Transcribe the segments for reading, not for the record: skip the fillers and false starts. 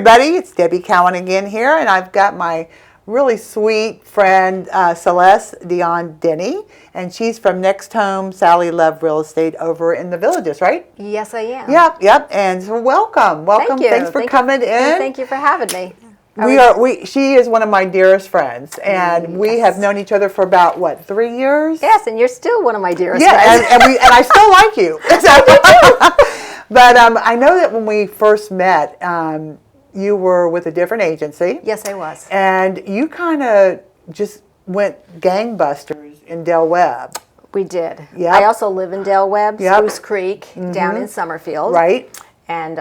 everybody, it's Debbie Cowan again here, and I've got my really sweet friend Celeste Dionne Denne, and she's from NextHome Sally Love Real Estate over in the Villages, right? Yes, I am. Yep, and so welcome. Thank you. Thanks for coming in. Thank you for having me. She is one of my dearest friends, and we have known each other for about, what, 3 years? Yes, and you're still one of my dearest friends. Yeah, and I still like you. But I know that when we first met, you were with a different agency. Yes, I was. And you kind of just went gangbusters in Del Webb. We did. Yep. I also live in Del Webb, Spruce Creek, down in Summerfield. Right. And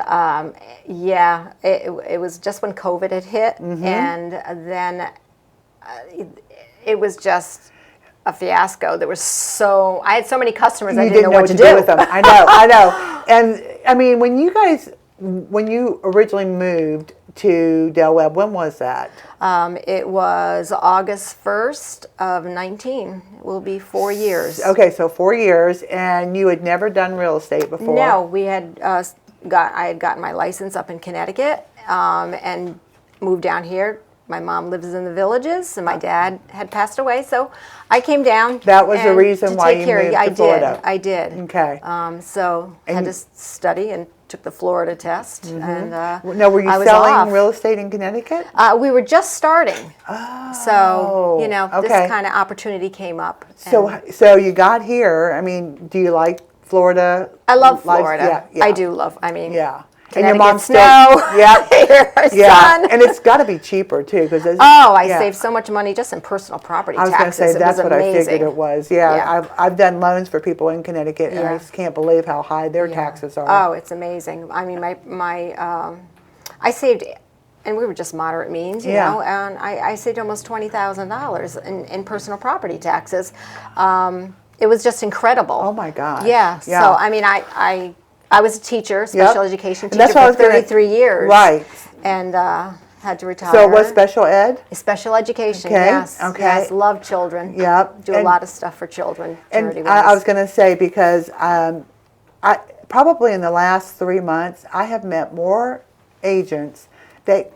yeah, it was just when COVID had hit, and then it was just a fiasco. I had so many customers, I didn't know what to do with them. I know. And I mean, when you originally moved to Del Webb, when was that? It was August 1st of 19. It will be 4 years. Okay, so 4 years, and you had never done real estate before? No, we had I had gotten my license up in Connecticut and moved down here. My mom lives in the Villages, and my dad had passed away, so I came down. That was the reason why you moved to Florida? I did. Okay. So I had to study and took the Florida test. And now, were you selling real estate in Connecticut? We were just starting. Oh. So, this kind of opportunity came up. So you got here. I mean, do you like Florida? I love Florida. Yeah. I do love, And your mom's snow, sun. And it's got to be cheaper too, because I saved so much money just in personal property taxes. I was going to say that's what I figured it was. Yeah. I've done loans for people in Connecticut, and I just can't believe how high their taxes are. Oh, it's amazing. I mean, I saved, and we were just moderate means, you know, and I saved almost $20,000 in personal property taxes. It was just incredible. Oh my gosh. Yeah. So I mean, I was a teacher, special education teacher for 33 years. Right. And had to retire. So it was special ed? Special education, okay. Yes. Okay. Yes, love children. Yep. Do a lot of stuff for children. And I was going to say, because I probably in the last 3 months, I have met more agents that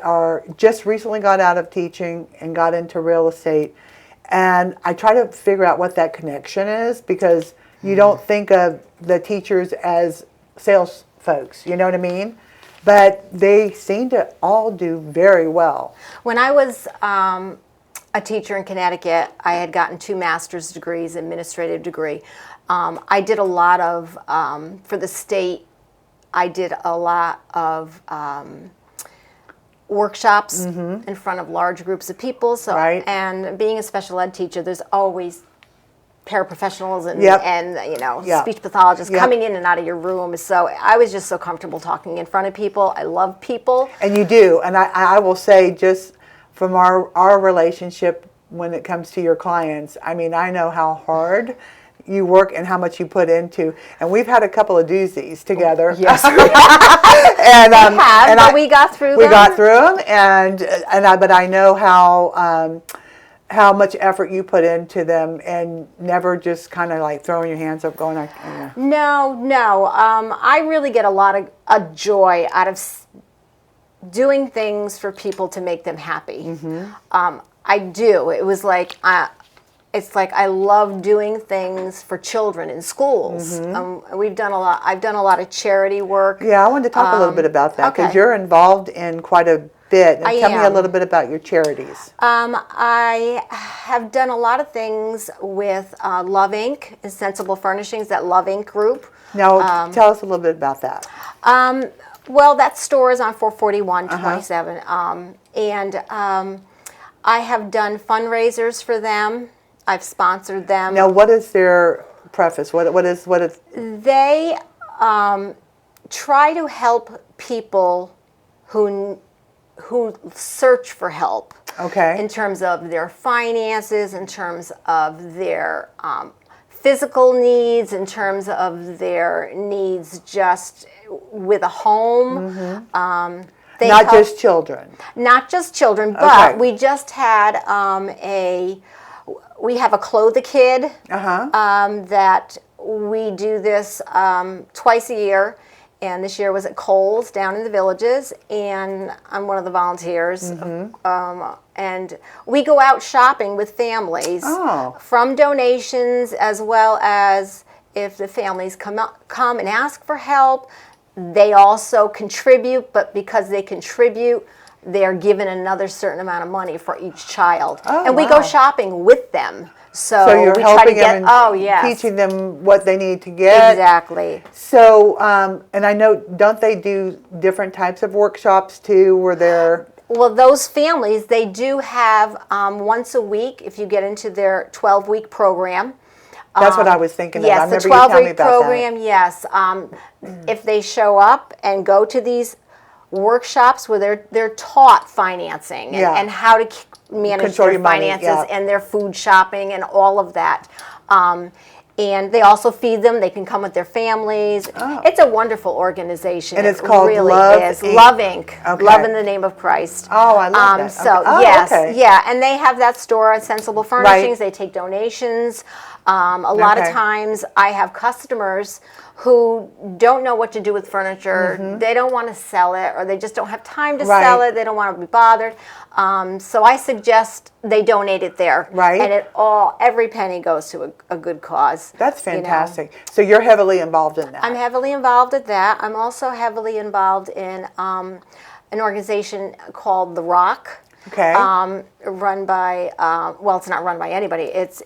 are just recently got out of teaching and got into real estate. And I try to figure out what that connection is, because you don't think of the teachers as sales folks, you know what I mean? But they seem to all do very well. When I was a teacher in Connecticut, I had gotten 2 master's degrees, administrative degree. I did a lot of, for the state, I did a lot of workshops in front of large groups of people. So, and being a special ed teacher, there's always paraprofessionals and speech pathologists coming in and out of your room. So I was just so comfortable talking in front of people. I love people. And you do. And I will say, just from our relationship when it comes to your clients, I mean, I know how hard you work and how much you put into, and we've had a couple of doozies together. Yes, but we got through them. We got through them, but I know how much effort you put into them, and never just kind of like throwing your hands up, going. No. I really get a lot of joy out of doing things for people to make them happy. I do. It was like. It's like I love doing things for children in schools. We've done a lot. I've done a lot of charity work. Yeah, I wanted to talk a little bit about that, because you're involved in quite a bit. And tell me a little bit about your charities. I have done a lot of things with Love Inc. and Sensible Furnishings, that Love Inc. group. Now, tell us a little bit about that. Well, that store is on 441 27, and I have done fundraisers for them. I've sponsored them. Now, what is their preface? What is? They try to help people who search for help. Okay. In terms of their finances, in terms of their physical needs, in terms of their needs just with a home. Not just children. Not just children, but we just had we have a Clothe-A-Kid that we do this twice a year, And this year was at Kohl's down in the Villages, and I'm one of the volunteers. And we go out shopping with families from donations, as well as if the families come and ask for help. They also contribute, but because they contribute, they're given another certain amount of money for each child. And we go shopping with them. So you're we helping try to them get, and teaching them what they need to get. Exactly. So, and I know, don't they do different types of workshops too, where they're... Well, those families, they do have once a week, if you get into their 12-week program. That's what I was thinking of. Yes, I remember the you telling me 12-week about program, that. yes. If they show up and go to these workshops where they're taught financing and how to manage Control their your money, finances and their food shopping and all of that. And they also feed them. They can come with their families. It's a wonderful organization. And it's it called really Love is. Inc. Love Inc. Okay. Love in the Name of Christ. Oh, I love that. So Okay. yes, okay. yeah, and they have that store at Sensible Furnishings. They take donations. A lot of times I have customers who don't know what to do with furniture. They don't want to sell it, or they just don't have time to sell it. They don't want to be bothered. So I suggest they donate it there. Right. And every penny goes to a good cause. That's fantastic. So you're heavily involved in that. I'm heavily involved in that. I'm also heavily involved in an organization called The Rock. Okay. Run by, well, it's not run by anybody. It's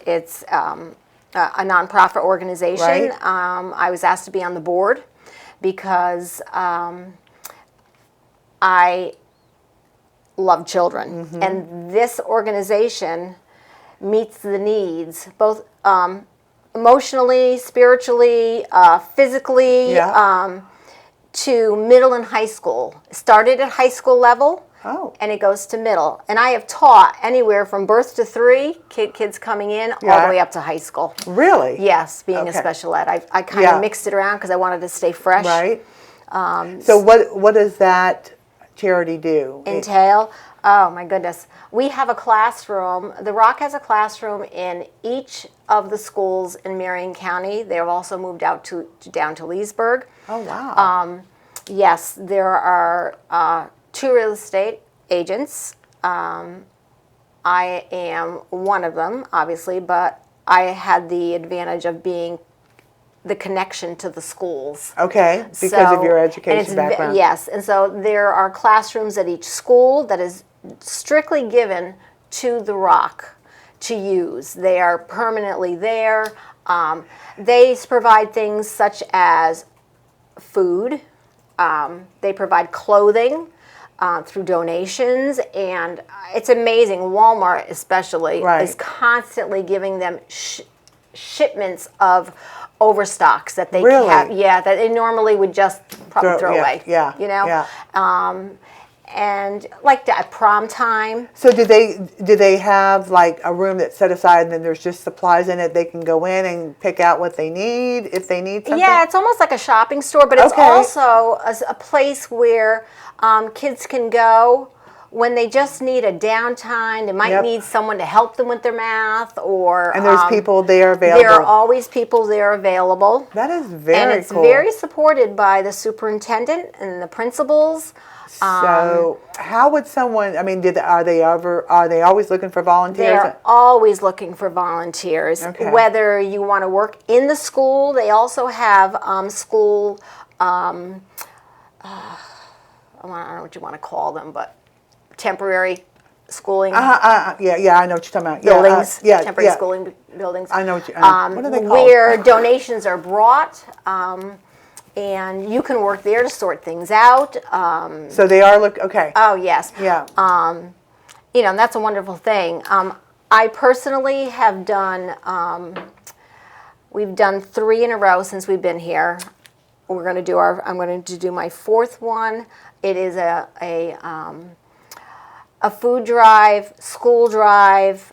a nonprofit organization. Right. I was asked to be on the board because I love children. And this organization meets the needs, both emotionally, spiritually, physically, to middle and high school. Started at high school level. And it goes to middle. And I have taught anywhere from birth to 3, kids coming in, all the way up to high school. Really? Yes, being a special ed. I kind of mixed it around because I wanted to stay fresh. Right. So what does that charity do? Entail? Oh, my goodness. We have a classroom. The Rock has a classroom in each of the schools in Marion County. They have also moved out down to Leesburg. Oh, wow. Yes, there are 2 real estate agents. I am one of them, obviously, but I had the advantage of being the connection to the schools. Okay, because of your education background. Yes, and so there are classrooms at each school that is strictly given to the Rock to use. They are permanently there. They provide things such as food. They provide clothing. Through donations, and it's amazing. Walmart especially is constantly giving them shipments of overstocks that they have, that they normally would just probably throw away. You know, and like at prom time. So do they have like a room that's set aside and then there's just supplies in it? They can go in and pick out what they need if they need something? Yeah, it's almost like a shopping store, but it's also a place where kids can go when they just need a downtime. They might need someone to help them with their math, or and there's people there available. There are always people there available. That is very cool. And it's very supported by the superintendent and the principals. So how would someone? I mean, are they always looking for volunteers? They're always looking for volunteers. Okay. Whether you want to work in the school, they also have school. I don't know what you want to call them, but temporary schooling. Yeah, I know what you're talking about. Buildings, temporary schooling buildings. I know what you. What are they called? Where donations are brought, and you can work there to sort things out. So they are okay. Oh yes. Yeah. You know, and that's a wonderful thing. I personally have done. We've done 3 in a row since we've been here. We're going to do I'm going to do my 4th one. It is a food drive, school drive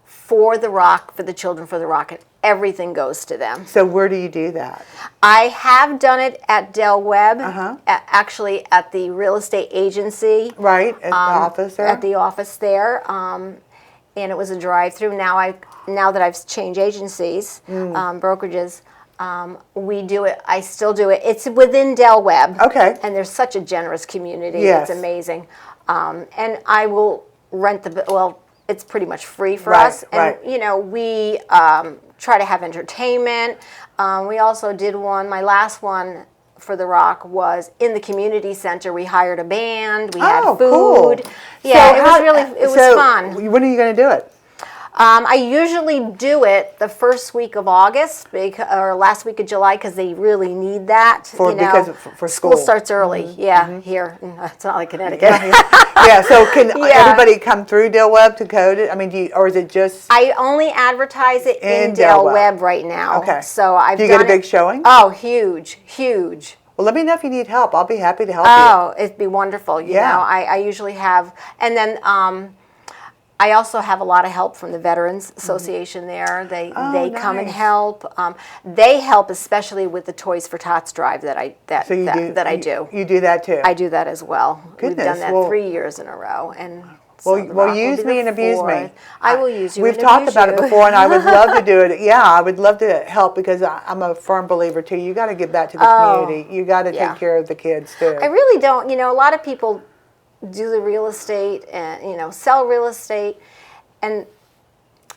for the Rock, for the children for the Rock, and everything goes to them. So where do you do that? I have done it at Del Webb, actually at the real estate agency. Right, at the office there? At the office there. And it was a drive-through. Now that I've changed agencies, brokerages, We do it. I still do it. It's within Del Webb. Okay. And there's such a generous community. Yes. It's amazing. And I will rent it's pretty much free for Right, us. And, right. we try to have entertainment. We also did my last one for the Rock was in the community center. We hired a band. We had food. Cool. Yeah, So it was fun. When are you going to do it? I usually do it the first week of August or last week of July because they really need that. For school starts early. Mm-hmm. Yeah, here. It's not like Connecticut. Yeah, so can everybody come through Del Webb to code it? I mean, or is it just... I only advertise it in Del Webb right now. Okay. So I've Do you get a big showing? Oh, huge, huge. Well, let me know if you need help. I'll be happy to help you. Oh, it'd be wonderful. You know, I usually have, and then I also have a lot of help from the Veterans Association there. They come and help. They help especially with the Toys for Tots drive that I do. You do that too. I do that as well. Goodness, we've done that 3 years in a row, and well, use me and abuse me. I will use you. We've talked about it before, and I would love to do it. Yeah, I would love to help because I'm a firm believer too. You got to give back to the community. You got to take care of the kids too. I really don't. A lot of people do the real estate and sell real estate, and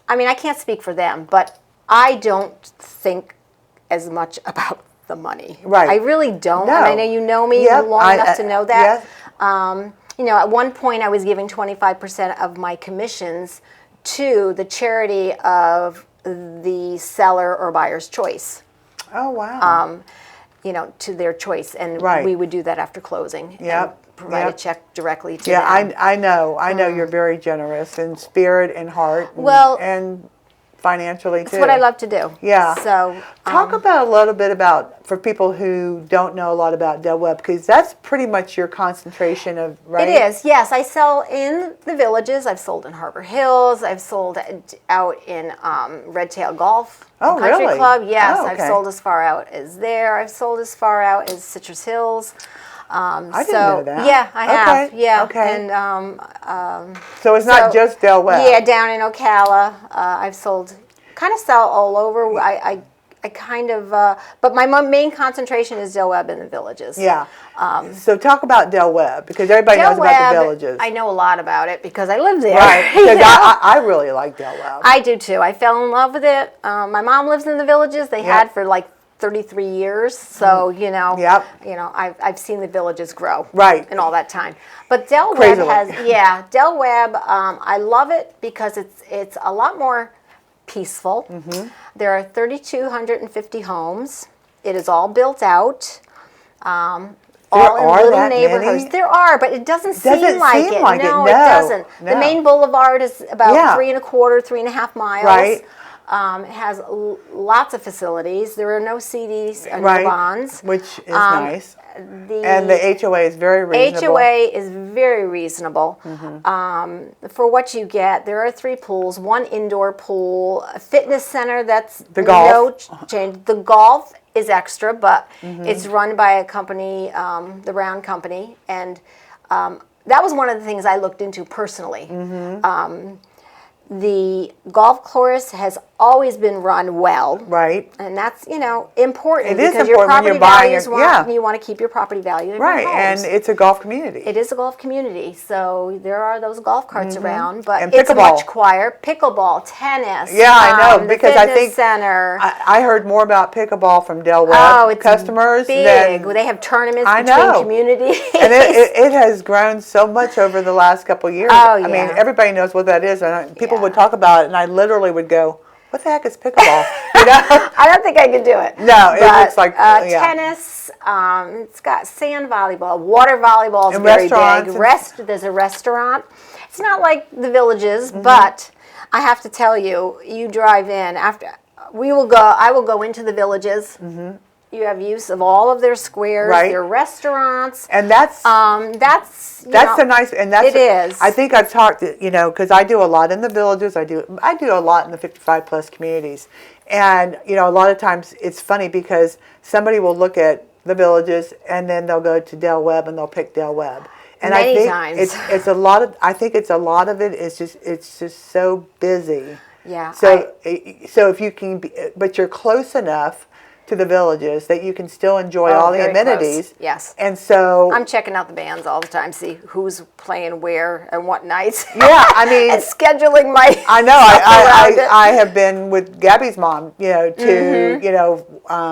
I mean I can't speak for them, but I don't think as much about the money. Right. I really don't. No. And I know you know me long enough to know that. Yes. At one point I was giving 25% of my commissions to the charity of the seller or buyer's choice. Oh wow. To their choice, and we would do that after closing. Yep. And provide a check directly to them. Yeah, I know you're very generous in spirit and heart. And financially too. It's what I love to do. Yeah. So talk about a little bit about for people who don't know a lot about Del Webb, because that's pretty much your concentration of right. It is. Yes, I sell in the villages. I've sold in Harbor Hills. I've sold out in Red Tail Golf Country Club. Yes, Oh, okay. I've sold as far out as there. I've sold as far out as Citrus Hills. I didn't know that. Yeah, I have. Okay. Yeah. Okay. And so it's not just Del Webb. Yeah, down in Ocala, I've sold. Kind of sell all over. I kind of, but my main concentration is Del Webb in the villages. Yeah. So talk about Del Webb, because everybody knows about the villages. I know a lot about it because I live there. Right. Because I really like Del Webb. I do too. I fell in love with it. My mom lives in the villages. They had for like 33 years. So, I've seen the villages grow. Right. In all that time. But Del Webb Del Webb, I love it because it's a lot more peaceful. Mm-hmm. There are 3,250 homes. It is all built out. All in little neighborhoods. Many? There are, but it doesn't seem like it. No, it doesn't. No. The main boulevard is about 3.25 miles. Right. It has lots of facilities. There are no CDs and no bonds. Which is nice. And the HOA is very reasonable. HOA is very reasonable. Mm-hmm. For what you get, there are 3 pools, 1 indoor pool, a fitness center that's the golf. No change. The golf is extra, but it's run by a company, the Round Company, and that was one of the things I looked into personally. Mm-hmm. The golf course has always been run well. Right. And that's, important. It is because important your property when you're buying values you want to keep your property value in right. your homes. And it's a golf community. It is a golf community. So there are those golf carts around, but and it's much quieter. Pickleball, tennis. Yeah, I know. Because I think center. I heard more about pickleball from Del Webb customers. Big. They have tournaments between communities. And it has grown so much over the last couple of years. Oh, yeah. I mean, everybody knows what that is. And people would talk about it, and I literally would go, what the heck is pickleball? I don't think I could do it. No, it looks like tennis. It's got sand volleyball, water volleyball is very big. There's a restaurant. It's not like the villages, but I have to tell you, you drive in after I will go into the villages. Mm-hmm. You have use of all of their squares, their restaurants, and that's a nice, and that's it is. I think I've talked, because I do a lot in the villages. I do a lot in the 55 plus communities, and a lot of times it's funny because somebody will look at the villages and then they'll go to Del Webb and they'll pick Del Webb. And Many I think times. it's a lot of. I think it's a lot of it is it's just so busy. Yeah. So if you can, but you're close enough to the villages that you can still enjoy all the very amenities. close. Yes. And so I'm checking out the bands all the time, see who's playing where and what nights. yeah, I mean, and scheduling my. I know. around it. I have been with Gabby's mom, to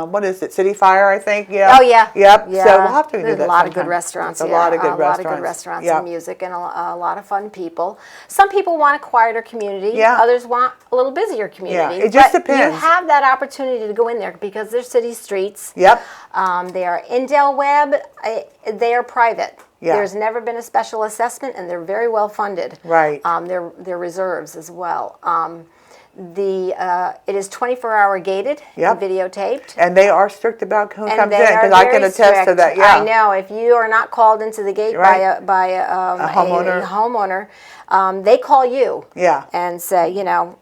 what is it, City Fire? I think. Oh yeah. Yep. Yeah. So we'll have to do There's that a lot of sometime. good restaurants. There's a lot of good A restaurants. lot of good restaurants Yep. and music and a lot of fun people. Some people want a quieter community. Yeah. Others want a little busier community. Yeah, it just but depends. You have that opportunity to go in there because they're city streets. Yep. They are in Del Webb. They are private. Yeah. There's never been a special assessment, and they're very well funded. Right. They're reserves as well. It is 24-hour gated Yep. and videotaped. And they are strict about who And comes in they are because I can very attest to strict. that. Yeah. I know. If you are not called into the gate Right. by a homeowner, they call you. Yeah. And say, are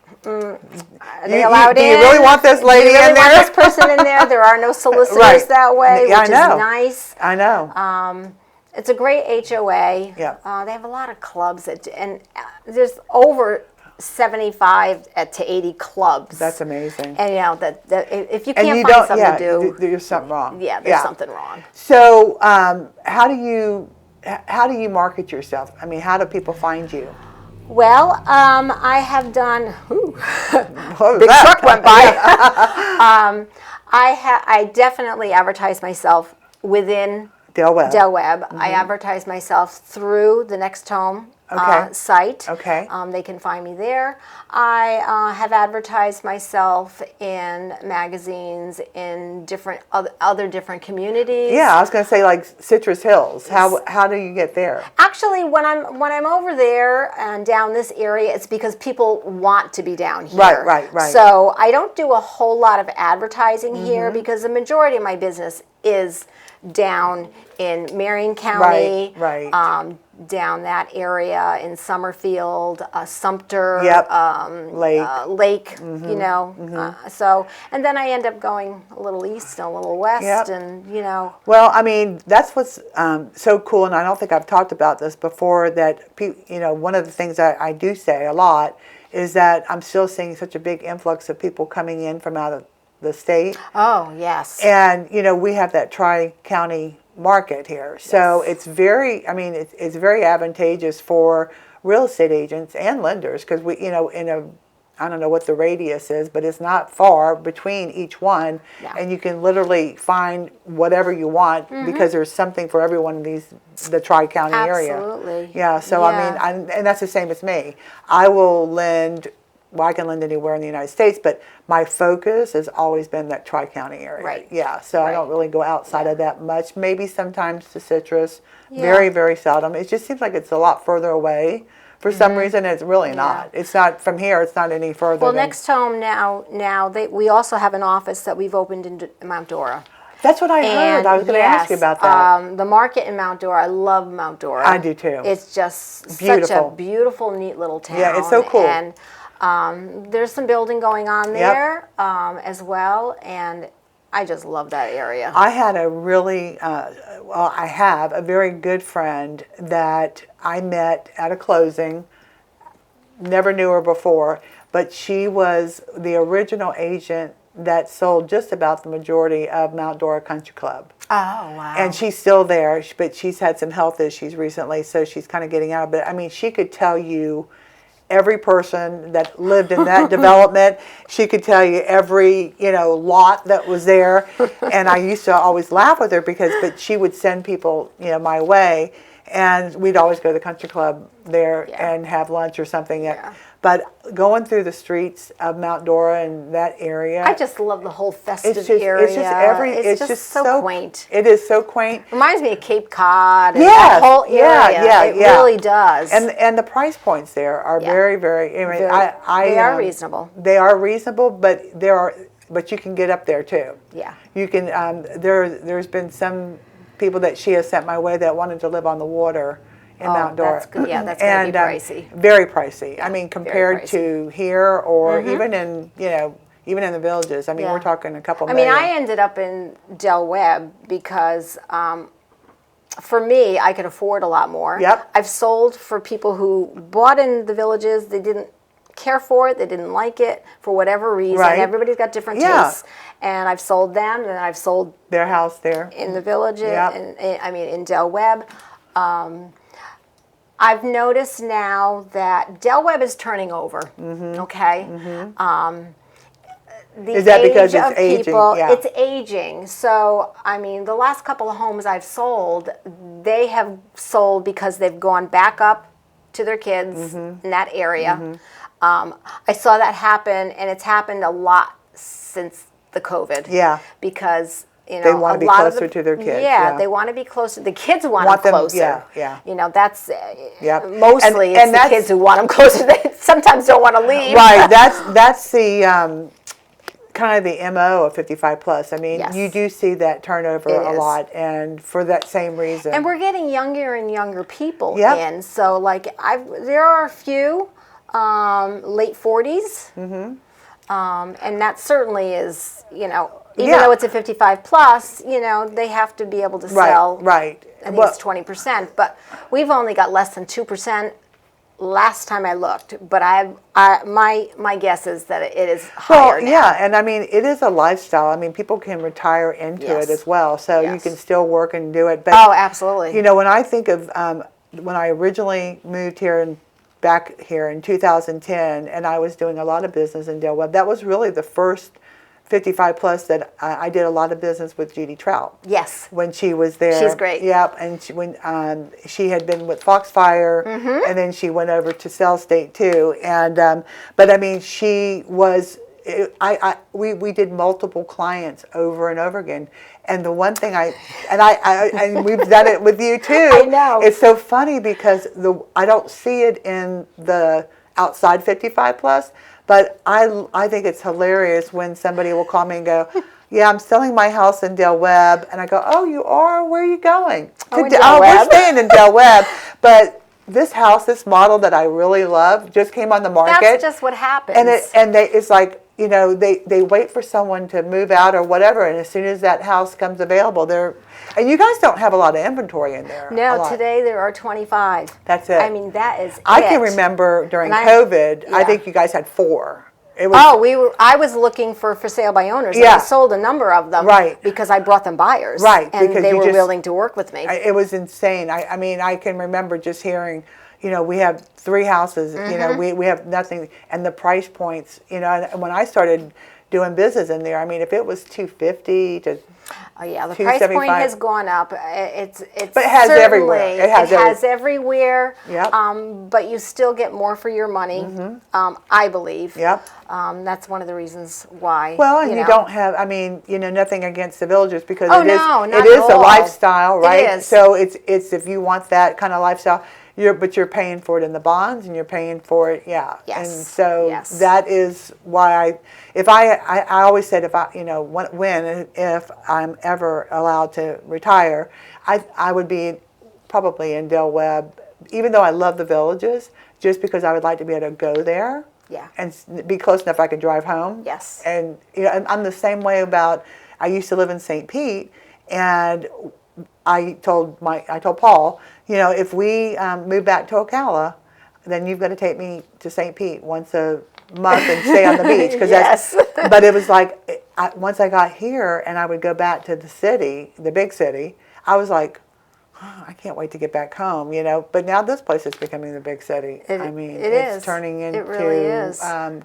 they You- allowed do in? you really want this lady do you really in there? want this person in there? There are no solicitors Right. that way, Yeah, I which is know. nice. I know. It's a great HOA. Yeah. They have a lot of clubs, and there's over 75 to 80 clubs. That's amazing. And that if you And can't you find don't. something Yeah. to do, There's something wrong. yeah, there's something wrong. So, how do you market yourself? I mean, how do people find you? Well, I have done. Ooh, What was big that? truck went by. I definitely advertise myself within Del Webb. Del Webb. I advertise myself through the NextHome Okay. site. Okay. They can find me there. I have advertised myself in magazines in different other different communities. Yeah, I was going to say like Citrus Hills. How do you get there? Actually, when I'm over there and down this area, it's because people want to be down here. Right. So I don't do a whole lot of advertising here because the majority of my business is down in Marion County, Right. Down that area in Summerfield, Sumter, Yep. Lake. So, and then I end up going a little east and a little west, Yep. and Well, I mean, that's what's so cool, and I don't think I've talked about this before, that, one of the things I do say a lot is that I'm still seeing such a big influx of people coming in from out of the state. Oh yes. And, we have that tri-county market here. So it's very, it's very advantageous for real estate agents and lenders because I don't know what the radius is, but it's not far between each one. Yeah. And you can literally find whatever you want because there's something for everyone in the tri-county area. Absolutely. Yeah, so and that's the same as me. I will lend, I can lend anywhere in the United States, but my focus has always been that tri-county area. Right. Yeah, so I don't really go outside of that much. Maybe sometimes to Citrus. Yeah. Very, very seldom. It just seems like it's a lot further away. For some reason, it's really not. It's not from here. It's not any further. Well, than, NextHome now we also have an office that we've opened in Mount Dora. That's what I heard. I was going to ask you about that. The market in Mount Dora, I love Mount Dora. I do too. It's just such Beautiful. a beautiful, neat little town. Yeah, it's so cool. And there's some building going on there as well, and I just love that area. I had a really, I have a very good friend that I met at a closing. Never knew her before, but she was the original agent that sold just about the majority of Mount Dora Country Club. Oh, wow. And she's still there, but she's had some health issues recently, so she's kind of getting out of it. I mean, she could tell you every person that lived in that development. She could tell you every, lot that was there. And I used to always laugh with her but she would send people, my way. And we'd always go to the country club there and have lunch or something. Yeah. But going through the streets of Mount Dora and that area, I just love the whole festive area. It's just so quaint. It is so quaint. Reminds me of Cape Cod and Yes, that whole area. It really does. And the price points there are very, very. they are reasonable. They are reasonable, but but you can get up there too. Yeah. You can. There's been some people that she has sent my way that wanted to live on the water in Mount Dora. That's good. Yeah, that's going to be pricey. Very pricey. I mean, very compared pricey. to here or even in even in the villages. I mean, we're talking a couple million. I ended up in Del Webb because for me, I could afford a lot more. Yep. I've sold for people who bought in the villages. They didn't care for it. They didn't like it for whatever reason. Right. Everybody's got different Yeah. tastes. And I've sold them, and I've sold Their house there. in the Village, Yep. in Del Webb. I've noticed now that Del Webb is turning over. Okay. The Is that because age it's of aging? people, Yeah. it's aging. So, I mean, the last couple of homes I've sold, they have sold because they've gone back up to their kids in that area. I saw that happen, and it's happened a lot since the COVID. Yeah. Because, you know, They want to be lot of closer to their kids. Yeah, they want to be closer. The kids want them closer. Yeah. You know, that's Yep. mostly And it's the kids who want them closer. They sometimes don't want to leave. Right. That's the kind of the MO of 55 plus. I mean, Yes. you do see that turnover It a is. lot, and for that same reason. And we're getting younger and younger people Yep. in. So, like, there are a few late 40s, and that certainly is, you know, even Yeah. though it's a 55 plus, you know, they have to be able to sell. Right. I think it's 20%, but we've only got less than 2%. Last time I looked, but my guess is that it is higher now. Yeah, and I mean, it is a lifestyle. I mean, people can retire into Yes. it as well, so you Yes. can still work and do it. But Oh, absolutely. you know, when I think of when I originally moved here and back here in 2010, and I was doing a lot of business in Del Webb, that was really the first 55 plus that I did a lot of business with Judy Trout. Yes. When she was there. She's great. Yep, and when she had been with Foxfire, and then she went over to Celeste Dionne too. And but I mean, she was. We did multiple clients over and over again. And the one thing and we've done it with you too. I know. It's so funny because I don't see it in the outside 55 plus. But I think it's hilarious when somebody will call me and go, yeah, I'm selling my house in Del Webb. And I go, oh, you are? Where are you going? In Del We're Webb." staying in Del Webb. But this house, this model that I really love, just came on the market. That's just what happens. And it's like, you know, they wait for someone to move out or whatever. And as soon as that house comes available, and you guys don't have a lot of inventory in there. a No, lot. today there are 25. That's it. I mean, that is I it. can remember during And COVID, I yeah. think you guys had 4. It was, I was looking for sale by owners. Yeah. And I sold a number of them. Right. Because I brought them buyers. Right, And because they you were just- willing to work with me. It was insane. I mean, I can remember just hearing, you know, we have 3 houses, you know, we have nothing, and the price points, you know, and when I started doing business in there, I mean, if it was $250 to Oh yeah, the price point has gone up. It's But it has certainly- everywhere. It has everywhere. Yep. But you still get more for your money. I believe. Yep. That's one of the reasons why. Well, and you know. don't have, I mean, you know, nothing against the Villagers because Oh, it is, no, not it is at a all. lifestyle, right? is. So it's if you want that kind of lifestyle, but you're paying for it in the bonds and you're paying for it, yeah. Yes. And so Yes. that is why I always said if if I'm ever allowed to retire, I would be probably in Del Webb, even though I love the Villages, just because I would like to be able to go there. Yeah. And be close enough I could drive home. Yes. And you know, I'm the same way about. I used to live in St. Pete, and I told Paul, you know, if we move back to Ocala, then you've got to take me to St. Pete once a month and stay on the beach because Yes. But it was like once I got here and I would go back to the city, the big city, I was like, oh, I can't wait to get back home, you know. But now this place is becoming the big city. It it's is. turning into It really is.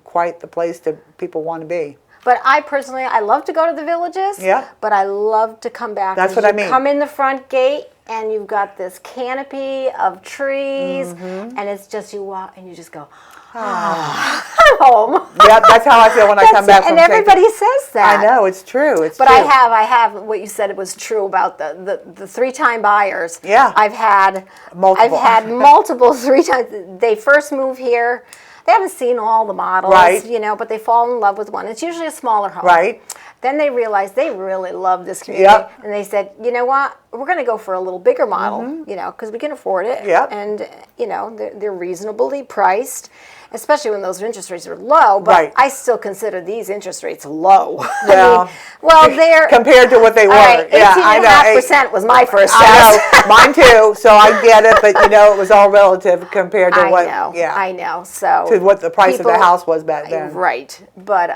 Quite the place that people want to be. But I personally, I love to go to the Villages. Yeah. But I love to come back. That's 'cause what I you mean. Come in the front gate and you've got this canopy of trees, Mm-hmm. and it's just you walk and you just go, I'm home. Yep, that's how I feel when I come back from And St. Pete. everybody says that. I know, it's true. It's But true. I have what you said. It was true about the 3-time buyers. Yeah. I've had Multiple. I've had multiple 3 times. They first move here. They haven't seen all the models, Right. you know, but they fall in love with one. It's usually a smaller home. Right. Then they realized they really love this community, Yep. and they said, you know what, we're going to go for a little bigger model, you know, because we can afford it, Yep. and you know they're reasonably priced, especially when those interest rates are low. But Right. I still consider these interest rates low. Well, well, they're compared to what they were. all right, Yeah, I know. 18.5% was my first I house. know, mine too. So I get it, but you know, it was all relative compared to what. Yeah. I know. So To what the price of the people- house was back then. Right. But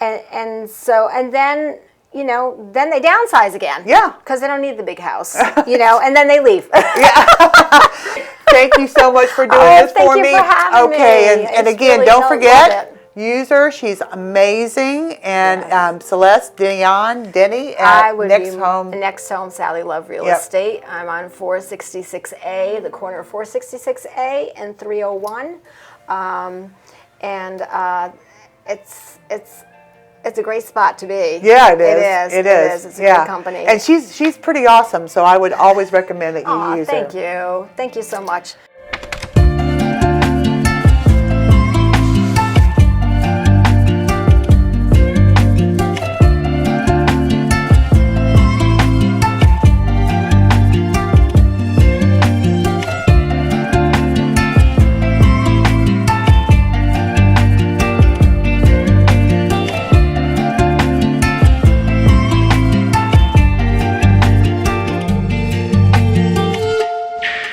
and then you know then they downsize again. Yeah. Because they don't need the big house. You know, and then they leave. Thank you so much for doing Oh, this thank for you me. for having Okay, me. and It's again, really don't love forget, it. use her. She's amazing. And Yes. Celeste Dionne Denne I at would NextHome. be NextHome Sally Love Real Yep. Estate. I'm on 466A, the corner of 466A and 301, it's a great spot to be. Yeah, it is. It is. It is. It's a yeah. great company. And she's pretty awesome. So I would always recommend that you Aw, use thank her. you. Thank you so much.